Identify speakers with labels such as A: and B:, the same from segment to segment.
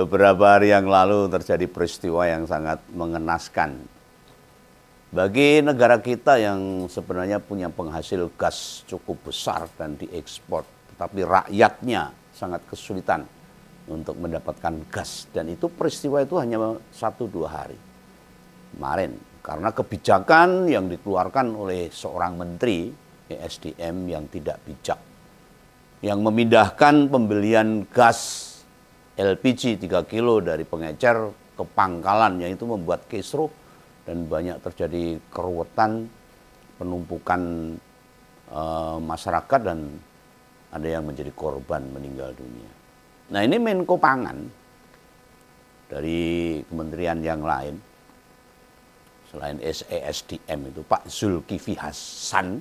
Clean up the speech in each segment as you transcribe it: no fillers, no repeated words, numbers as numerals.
A: Beberapa hari yang lalu terjadi peristiwa yang sangat mengenaskan bagi negara kita yang sebenarnya punya penghasil gas cukup besar dan diekspor, tetapi rakyatnya sangat kesulitan untuk mendapatkan gas. Dan itu peristiwa itu hanya 1-2 hari kemarin, karena kebijakan yang dikeluarkan oleh seorang menteri ESDM yang tidak bijak, yang memindahkan pembelian gas LPG 3 kilo dari pengecer ke pangkalan, yang itu membuat kisruh dan banyak terjadi keruwetan, penumpukan masyarakat, dan ada yang menjadi korban meninggal dunia. Nah, ini Menko Pangan dari kementerian yang lain selain ESDM itu Pak Zulkifli Hasan,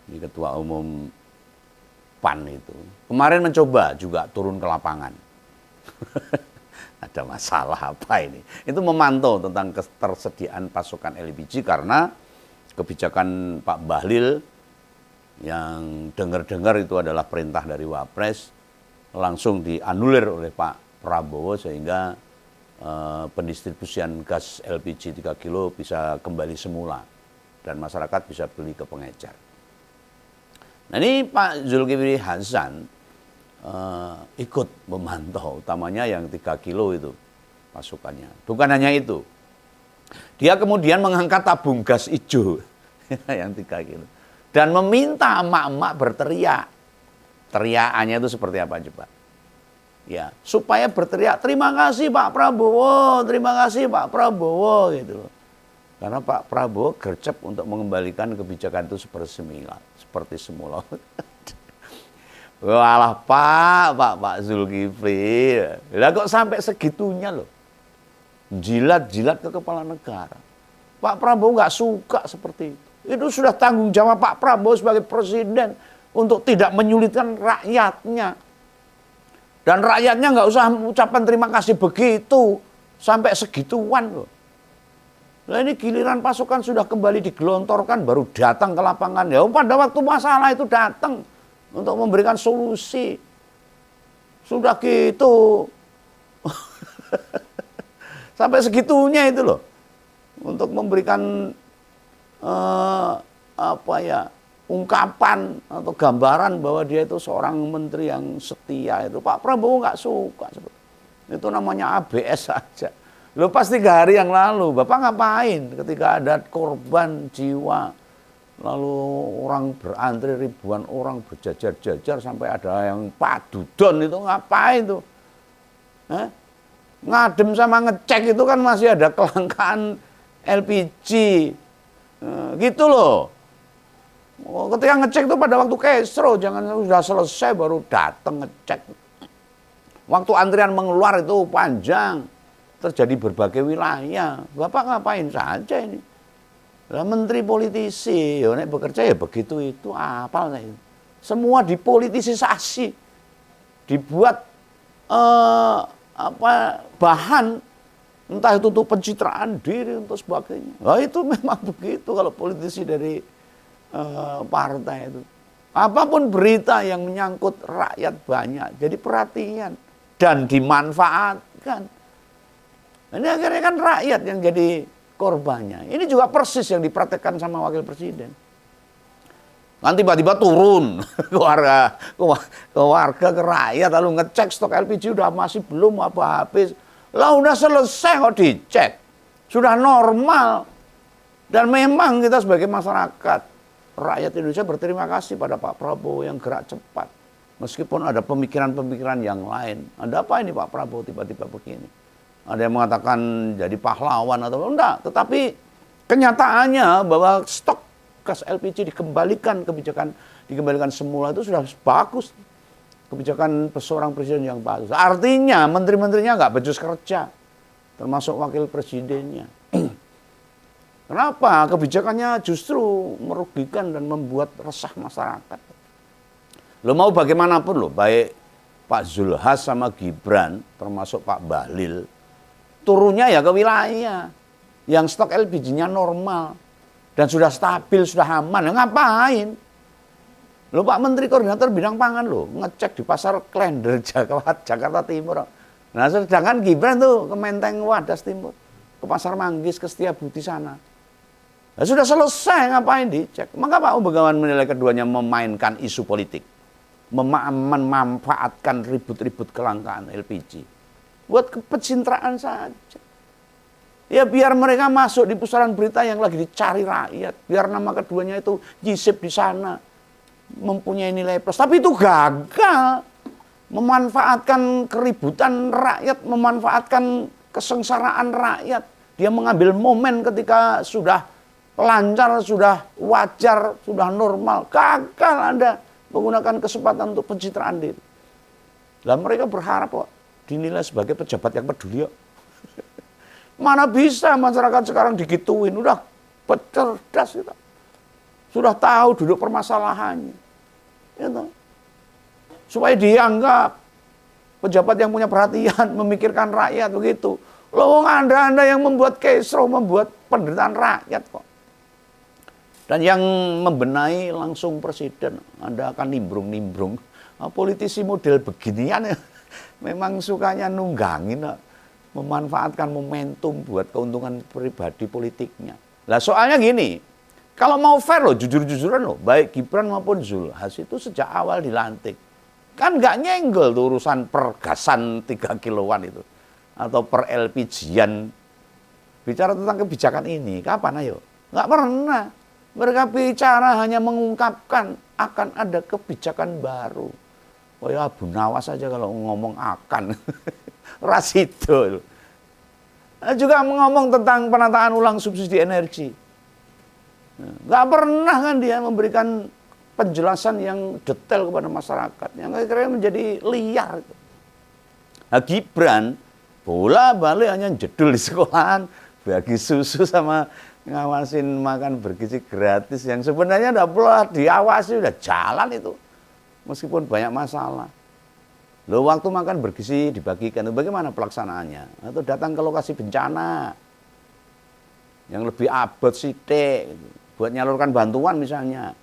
A: ini ketua umum PAN itu, kemarin mencoba juga turun ke lapangan. Ada masalah apa ini? Itu memantau tentang ketersediaan pasokan LPG, karena kebijakan Pak Bahlil yang dengar-dengar itu adalah perintah dari Wapres langsung dianulir oleh Pak Prabowo, sehingga pendistribusian gas LPG 3 kilo bisa kembali semula dan masyarakat bisa beli ke pengecer. Nah, ini Pak Zulkifli Hasan ikut memantau, utamanya yang 3 kilo itu pasukannya. Bukan hanya itu, dia kemudian mengangkat tabung gas hijau yang 3 kilo dan meminta emak-emak berteriak. Teriakannya itu seperti apa coba? Ya, supaya berteriak, terima kasih Pak Prabowo, terima kasih Pak Prabowo gitu loh. Karena Pak Prabowo gercep untuk mengembalikan kebijakan itu seperti semula. Walah Pak Zulkifli, lah kok sampai segitunya loh, jilat-jilat ke kepala negara. Pak Prabowo nggak suka seperti itu. Itu sudah tanggung jawab Pak Prabowo sebagai presiden untuk tidak menyulitkan rakyatnya. Dan rakyatnya nggak usah mengucapkan terima kasih begitu, sampai segituan loh. Nah, ini giliran pasukan sudah kembali digelontorkan baru datang ke lapangan. Ya, pada waktu masalah itu datang untuk memberikan solusi. Sudah gitu. Sampai segitunya itu loh. Untuk memberikan ungkapan atau gambaran bahwa dia itu seorang menteri yang setia itu. Pak Prabowo nggak suka. Itu namanya ABS saja. Loh, pas 3 hari yang lalu, Bapak ngapain ketika ada korban jiwa, lalu orang berantri, ribuan orang berjajar-jajar, sampai ada yang padudon, itu ngapain tuh? Ngadem sama ngecek itu kan masih ada kelangkaan LPG, gitu loh. Ketika ngecek itu pada waktu kesro, jangan sudah selesai baru datang ngecek. Waktu antrian mengeluar itu panjang, terjadi berbagai wilayah. Bapak ngapain saja ini? Lah, menteri politisi, ya nek bekerja ya begitu itu, apal nek. Semua dipolitisasi, dibuat bahan, entah itu untuk pencitraan diri untuk sebagainya. Nah, itu memang begitu kalau politisi dari partai itu. Apapun berita yang menyangkut rakyat banyak jadi perhatian dan dimanfaatkan. Ini akhirnya kan rakyat yang jadi korbannya. Ini juga persis yang dipraktekkan sama wakil presiden. Kan tiba-tiba turun ke warga, ke rakyat, lalu ngecek stok LPG udah masih belum apa habis. Lah udah selesai kok dicek. Sudah normal. Dan memang kita sebagai masyarakat, rakyat Indonesia berterima kasih pada Pak Prabowo yang gerak cepat. Meskipun ada pemikiran-pemikiran yang lain. Ada apa ini Pak Prabowo tiba-tiba begini? Ada yang mengatakan jadi pahlawan atau enggak, tetapi kenyataannya bahwa stok gas LPG dikembalikan, kebijakan dikembalikan semula itu sudah bagus. Kebijakan seorang presiden yang bagus. Artinya menteri-menterinya nggak becus kerja, termasuk wakil presidennya. Kenapa? Kebijakannya justru merugikan dan membuat resah masyarakat. Lo mau bagaimanapun loh, baik Pak Zulhas sama Gibran, termasuk Pak Bahlil, turunnya ya ke wilayah yang stok LPG-nya normal dan sudah stabil, sudah aman. Ya ngapain? Loh Pak Menteri Koordinator Bidang Pangan loh, ngecek di pasar Klender Jakarta Timur. Nah sedangkan Gibran tuh ke Menteng Wadas Timur, ke Pasar Manggis, ke Setiabudi sana. Nah, sudah selesai, ngapain dicek? Maka Pak Begawan menilai keduanya memainkan isu politik, memanfaatkan ribut-ribut kelangkaan LPG buat kepencitraan saja. Ya biar mereka masuk di pusaran berita yang lagi dicari rakyat, biar nama keduanya itu nyisip di sana, mempunyai nilai plus. Tapi itu gagal, memanfaatkan keributan rakyat, memanfaatkan kesengsaraan rakyat. Dia mengambil momen ketika sudah lancar, sudah wajar, sudah normal. Gagal Anda menggunakan kesempatan untuk pencitraan diri. Dan mereka berharap kok dinilai sebagai pejabat yang peduli. Mana bisa masyarakat sekarang digituin, udah cerdas gitu. Sudah tahu duduk permasalahannya. Gitu. Supaya dianggap pejabat yang punya perhatian, memikirkan rakyat begitu. Loh Anda yang membuat kisruh, membuat penderitaan rakyat kok. Dan yang membenahi langsung presiden, Anda akan nimbrung-nimbrung. Nah, politisi model beginian ya, memang sukanya nunggangin, memanfaatkan momentum buat keuntungan pribadi politiknya. Lah soalnya gini, kalau mau fair loh, jujur-jujuran loh, baik Gibran maupun Zulhas itu sejak awal dilantik. Kan nggak nyenggol tuh urusan pergasan 3 kiloan itu. Atau per LPG-an. Bicara tentang kebijakan ini, kapan ayo? Nggak pernah. Mereka bicara hanya mengungkapkan akan ada kebijakan baru. Oh ya Abu Nawas saja kalau ngomong akan. Rasido. Juga ngomong tentang penataan ulang subsidi energi. Nggak pernah kan dia memberikan penjelasan yang detail kepada masyarakat. Yang akhirnya menjadi liar. Nah, Gibran bola balik hanya jedul di sekolahan, bagi susu sama ngawasin makan bergizi gratis yang sebenarnya udah perlu diawasi, udah jalan itu. Meskipun banyak masalah. Loh waktu makan bergizi dibagikan itu bagaimana pelaksanaannya? Atau datang ke lokasi bencana yang lebih abot sithik buat nyalurkan bantuan misalnya.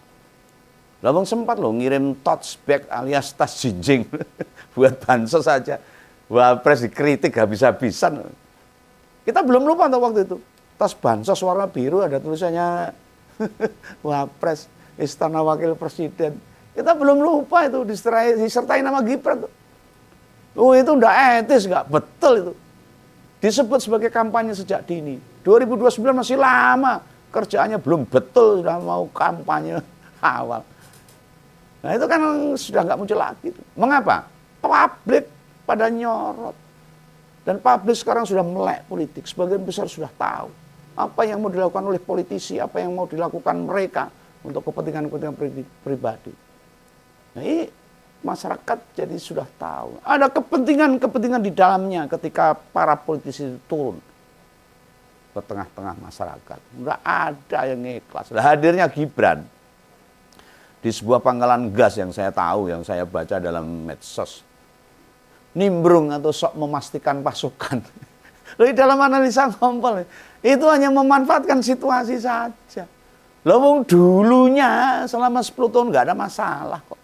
A: Lawang sempat loh ngirim tote bag alias tas jinjing buat bansos saja. Wapres dikritik habis-habisan. Kita belum lupa untuk waktu itu. Tas bansos warna biru ada tulisannya Wapres Istana Wakil Presiden. Kita belum lupa itu disertai nama Gibran tuh. Oh itu enggak etis, enggak betul itu. Disebut sebagai kampanye sejak dini. 2029 masih lama. Kerjaannya belum betul, sudah mau kampanye awal. Nah itu kan sudah enggak muncul lagi. Mengapa? Publik pada nyorot. Dan publik sekarang sudah melek politik. Sebagian besar sudah tahu. Apa yang mau dilakukan oleh politisi, apa yang mau dilakukan mereka untuk kepentingan-kepentingan pribadi. Nah ini masyarakat jadi sudah tahu. Ada kepentingan-kepentingan di dalamnya ketika para politisi itu turun ke tengah-tengah masyarakat. Enggak ada yang ikhlas. Nah, hadirnya Gibran di sebuah pangkalan gas yang saya tahu, yang saya baca dalam medsos. Nimbrung atau sok memastikan pasukan. Loh, dalam analisa ngompol itu hanya memanfaatkan situasi saja. Loh, dulunya selama 10 tahun nggak ada masalah kok.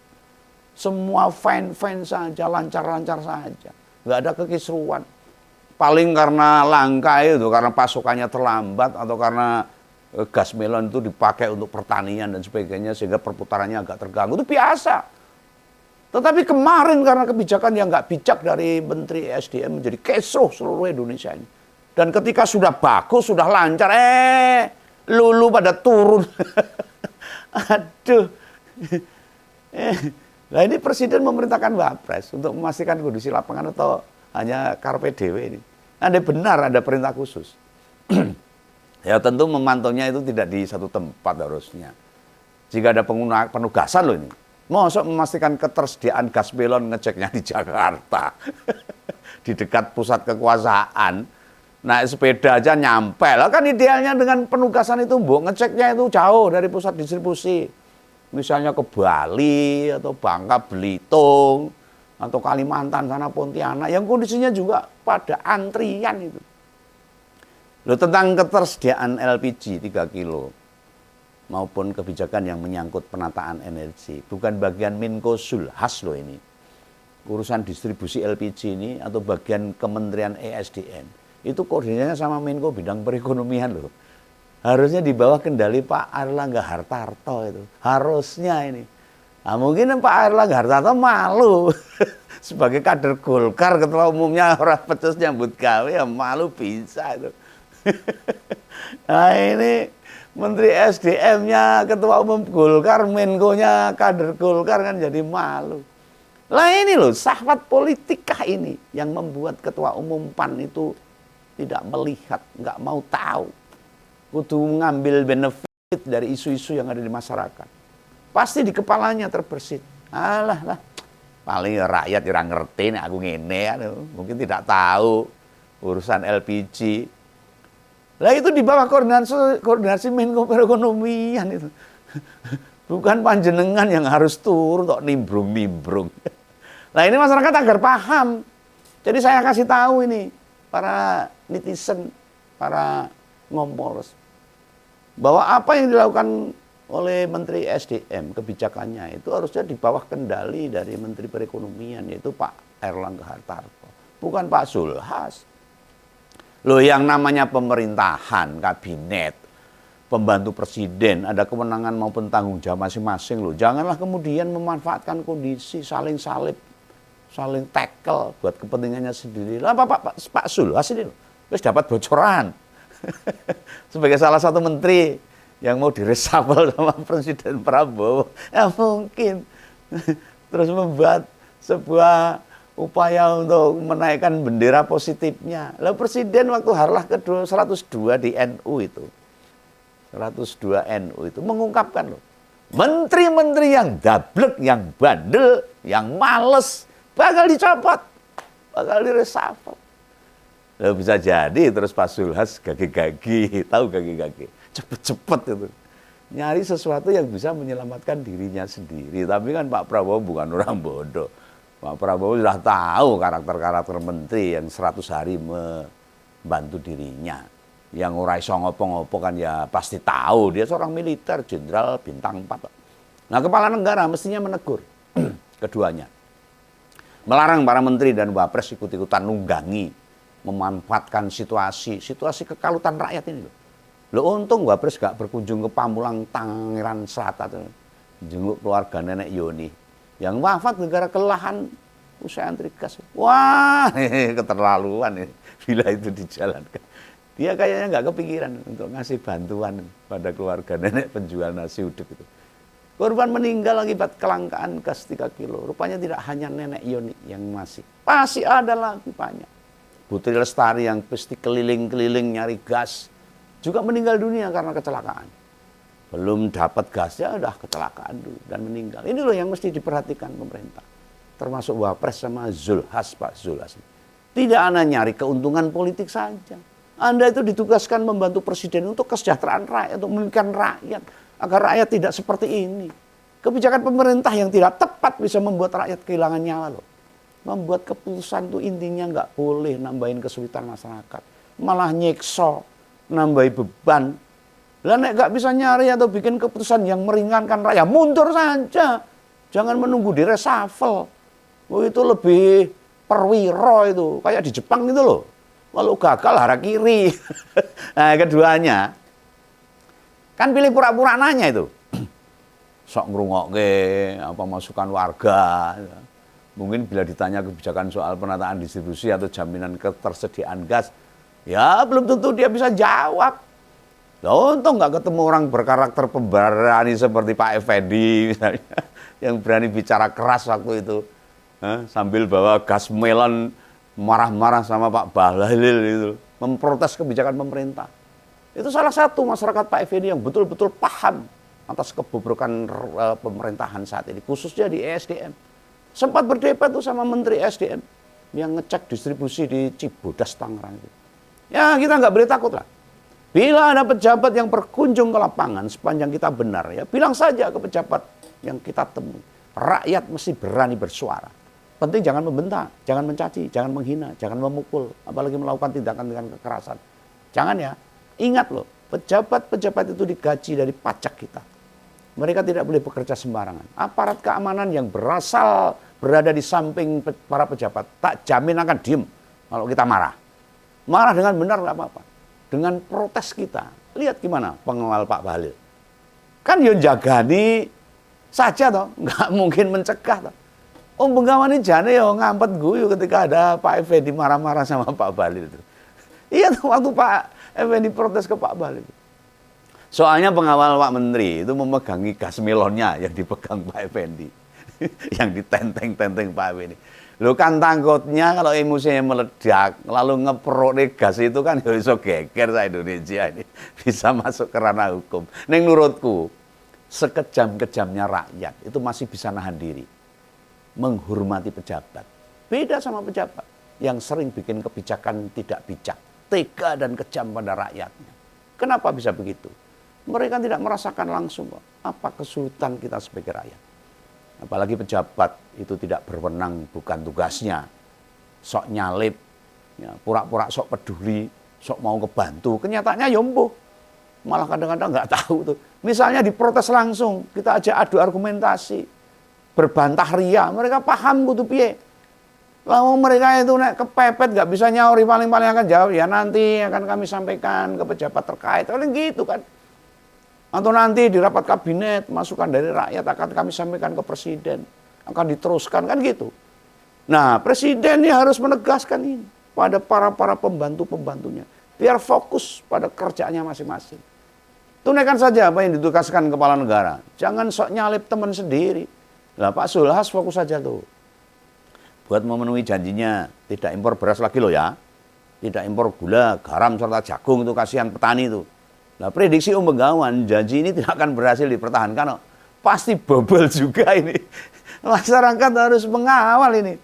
A: Semua fine-fine saja, lancar-lancar saja. Nggak ada kekisruan. Paling karena langka itu, karena pasokannya terlambat atau karena gas melon itu dipakai untuk pertanian dan sebagainya sehingga perputarannya agak terganggu. Itu biasa. Tetapi kemarin karena kebijakan yang nggak bijak dari Menteri SDM menjadi kisruh seluruh Indonesia ini. Dan ketika sudah bagus, sudah lancar, lulu pada turun. Aduh. Nah ini Presiden memerintahkan Wapres untuk memastikan kondisi lapangan atau hanya karpe dewe ini. Ada benar ada perintah khusus. Ya tentu memantaunya itu tidak di satu tempat harusnya. Jika ada penugasan loh ini. Masa memastikan ketersediaan gas melon ngeceknya di Jakarta. Di dekat pusat kekuasaan. Naik sepeda aja nyampe. Lah kan idealnya dengan penugasan itu ngeceknya itu jauh dari pusat distribusi. Misalnya ke Bali atau Bangka Belitung atau Kalimantan sana Pontianak yang kondisinya juga pada antrian itu. Loh tentang ketersediaan LPG 3 kilo. maupun kebijakan yang menyangkut penataan energi. Bukan bagian Menko Zulhas loh ini. Urusan distribusi LPG ini atau bagian Kementerian ESDM. Itu koordinasinya sama Menko bidang perekonomian loh. Harusnya di bawah kendali Pak Airlangga Hartarto itu. Harusnya ini. Nah, mungkin Pak Airlangga Hartarto malu. Sebagai kader Golkar, ketua umumnya orang pecus nyambut gawe, ya malu bisa itu. Nah ini Menteri SDM-nya ketua umum Golkar, Menko-nya kader Golkar kan jadi malu. Lah ini loh, syahwat politika ini yang membuat ketua umum PAN itu tidak melihat, nggak mau tahu. Kudu mengambil benefit dari isu-isu yang ada di masyarakat. Pasti di kepalanya terbersit. Alah lah, paling rakyat yang ngerti nih aku ngene, mungkin tidak tahu urusan LPG. Lah itu di bawah koordinasi Menko Perekonomian itu. Bukan panjenengan yang harus turun kok nimbrung-nimbrung. Nah ini masyarakat agar paham. Jadi saya kasih tahu ini para netizen, para ngomporos, bahwa apa yang dilakukan oleh Menteri SDM kebijakannya itu harusnya di bawah kendali dari Menteri Perekonomian, yaitu Pak Airlangga Hartarto, bukan Pak Zulhas. Loh, yang namanya pemerintahan, kabinet, pembantu presiden, ada kewenangan maupun tanggung jawab masing-masing loh. Janganlah kemudian memanfaatkan kondisi saling salib, saling tackle buat kepentingannya sendiri. Lah Pak Zulhas ini loh, terus dapat bocoran sebagai salah satu menteri yang mau diresapel sama Presiden Prabowo. Ya mungkin terus membuat sebuah upaya untuk menaikkan bendera positifnya. Lalu Presiden waktu harlah kedua 102 di NU itu, 102 NU itu mengungkapkan loh, menteri-menteri yang dablek, yang bandel, yang males bakal dicopot, bakal diresapel. Lalu bisa jadi terus Pak Zulhas gagi-gagi, tahu gagi-gagi, cepet-cepet itu nyari sesuatu yang bisa menyelamatkan dirinya sendiri. Tapi kan Pak Prabowo bukan orang bodoh. Pak Prabowo sudah tahu karakter-karakter menteri yang 100 hari membantu dirinya. Yang ora iso ngopo-ngopo kan ya pasti tahu. Dia seorang militer, jenderal bintang 4. Nah, kepala negara mestinya menegur keduanya. Melarang para menteri dan wapres ikut-ikutan nunggangi, memanfaatkan situasi kekalutan rakyat ini loh. Loh untung wapres gak berkunjung ke Pamulang Tangerang Selatan, jenguk keluarga nenek Yoni yang wafat negara kelelahan usai antri gas. Wah, keterlaluan ini bila itu dijalankan. Dia kayaknya nggak kepikiran untuk ngasih bantuan pada keluarga nenek penjual nasi uduk itu. Korban meninggal akibat kelangkaan gas 3 kilo. Rupanya tidak hanya nenek Yoni yang masih ada lagi banyak. Putri Lestari yang pasti keliling-keliling nyari gas juga meninggal dunia karena kecelakaan. Belum dapat gasnya udah kecelakaan dulu dan meninggal. Ini loh yang mesti diperhatikan pemerintah. Termasuk Wapres sama Zulhas, Pak Zulhas. Tidak Anda nyari keuntungan politik saja. Anda itu ditugaskan membantu presiden untuk kesejahteraan rakyat, untuk memikirkan rakyat. Agar rakyat tidak seperti ini. Kebijakan pemerintah yang tidak tepat bisa membuat rakyat kehilangan nyawa loh. Membuat keputusan itu intinya nggak boleh nambahin kesulitan masyarakat. Malah nyekso, nambahi beban. Lah nek gak bisa nyari atau bikin keputusan yang meringankan rakyat, mundur saja. Jangan menunggu di reshuffle. Oh, itu lebih perwiro itu. Kayak di Jepang itu loh. Kalau gagal harakiri. Nah, keduanya kan pilih pura-pura nanya itu. Sok ngrungokke apa masukan warga. Mungkin bila ditanya kebijakan soal penataan distribusi atau jaminan ketersediaan gas, ya belum tentu dia bisa jawab. Loh, untung nggak ketemu orang berkarakter pemberani seperti Pak Effendi misalnya, yang berani bicara keras waktu itu, sambil bawa gas melon marah-marah sama Pak Bahlil itu, memprotes kebijakan pemerintah. Itu salah satu masyarakat Pak Effendi yang betul-betul paham atas kebobrokan pemerintahan saat ini, khususnya di ESDM. Sempat berdebat tuh sama Menteri SDM yang ngecek distribusi di Cibodas Tangerang itu. Ya kita nggak boleh takut lah. Bila ada pejabat yang berkunjung ke lapangan sepanjang kita benar, ya bilang saja ke pejabat yang kita temui. Rakyat mesti berani bersuara. Penting jangan membentak, jangan mencaci, jangan menghina, jangan memukul, apalagi melakukan tindakan dengan kekerasan. Jangan ya, ingat loh, Pejabat-pejabat itu digaji dari pajak kita. Mereka tidak boleh bekerja sembarangan. Aparat keamanan yang berada di samping para pejabat, tak jamin akan diem kalau kita marah. Marah dengan benar nggak apa-apa. Dengan protes kita. Lihat gimana pengawal Pak Bahlil. Kan yo jagani saja toh, nggak mungkin mencegah toh. Bengawan ini jane yo ngampet guyu ketika ada Pak Effendi marah-marah sama Pak Bahlil itu. Iya tuh waktu Pak Effendi protes ke Pak Bahlil. Soalnya pengawal Pak Menteri itu memegangi gas melonnya yang dipegang Pak Effendi. Yang ditenteng-tenteng Pak Effendi. Loh kan takutnya kalau emosinya meledak, lalu ngeprok gas itu kan ya iso geger sa Indonesia ini. Bisa masuk ke ranah hukum. Neng menurutku, sekejam-kejamnya rakyat itu masih bisa nahan diri. Menghormati pejabat. Beda sama pejabat yang sering bikin kebijakan tidak bijak. Tega dan kejam pada rakyatnya. Kenapa bisa begitu? Mereka tidak merasakan langsung apa kesulitan kita sebagai rakyat. Apalagi pejabat itu tidak berwenang, bukan tugasnya. Sok nyalip, ya, pura-pura sok peduli, sok mau kebantu. Kenyataannya yombo. Malah kadang-kadang nggak tahu tuh. Misalnya diprotes langsung, kita ajak adu argumentasi, berbantah ria, mereka paham kudu piye. Lalu mereka itu nek kepepet nggak bisa nyauri, paling-paling akan jawab, ya nanti akan kami sampaikan ke pejabat terkait. Paling gitu kan. Atau nanti di rapat kabinet, masukan dari rakyat akan kami sampaikan ke presiden. Akan diteruskan, kan gitu. Nah, presiden ini harus menegaskan ini pada para pembantu-pembantunya. Biar fokus pada kerjaannya masing-masing. Tunaikan saja apa yang ditugaskan kepala negara. Jangan sok nyalip teman sendiri. Nah, Pak Zulhas fokus saja tuh. Buat memenuhi janjinya, tidak impor beras lagi loh ya. Tidak impor gula, garam, serta jagung, itu kasihan petani itu. Nah, prediksi Bengawan, janji ini tidak akan berhasil dipertahankan. No. Pasti bobol juga ini. Masyarakat harus mengawal ini.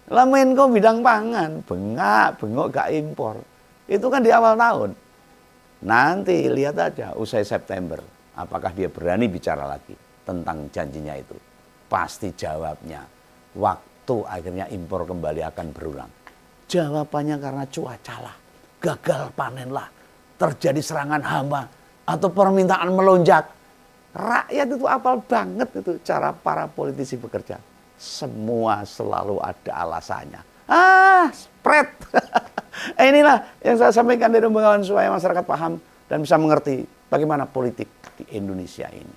A: Lah Menko bidang pangan, bengok gak impor. Itu kan di awal tahun. Nanti lihat aja usai September. Apakah dia berani bicara lagi tentang janjinya itu. Pasti jawabnya, waktu akhirnya impor kembali akan berulang. Jawabannya karena cuaca lah, gagal panen lah. Terjadi serangan hama atau permintaan melonjak. Rakyat itu apal banget itu cara para politisi bekerja. Semua selalu ada alasannya. Spread. Inilah yang saya sampaikan dari Bengawan supaya masyarakat paham dan bisa mengerti bagaimana politik di Indonesia ini.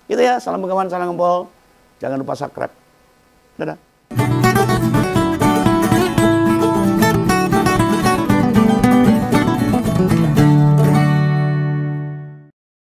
A: Gitu ya, salam Bengawan, salam Ngempol. Jangan lupa subscribe. Dadah.